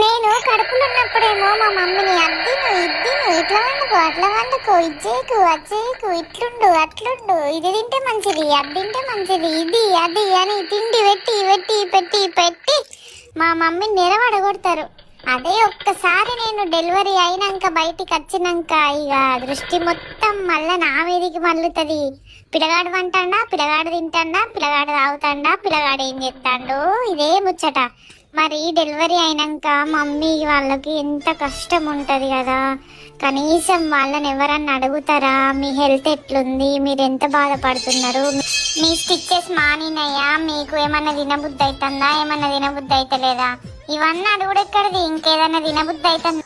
నేను కడుపులో ఉన్నప్పుడేమో మా మమ్మీని అద్దిను ఇద్దిను ఇట్లా వండుకో అట్లా వండుకో ఇచ్చేకు అచ్చేకు ఇట్లుండు అట్లుండు ఇది తింటే మంచిది అది తింటే మంచిది ఇది అది అని తిండి పెట్టి పెట్టి పెట్టి పెట్టి మా మమ్మీని నిలబడగొడతారు. అదే ఒక్కసారి నేను డెలివరీ అయినాక బయటికి వచ్చినాక ఇక దృష్టి మొత్తం మళ్ళా నా మీదికి మళ్ళుతుంది. పిల్లగాడు వంటాడా, పిల్లగాడు తింటాడా, పిల్లగాడు తాగుతాడా, పిల్లగాడు ఏం చేస్తాడు, ఇదే ముచ్చట. మరి డెలివరీ అయినాక మమ్మీ వాళ్ళకి ఎంత కష్టం ఉంటుంది కదా. కనీసం వాళ్ళని ఎవరన్నా అడుగుతారా మీ హెల్త్ ఎట్లుంది, మీరు ఎంత బాధపడుతున్నారు, మీ స్టిచ్చెస్ మానినాయా, మీకు ఏమన్నా తినబుద్ధి అవుతుందా, ఏమన్నా తినబుద్ధి అవుతలేదా, ఇవన్నీ అడుగుడు ఎక్కడిది. ఇంకేదన్నా తినబుద్ధి అవుతుంది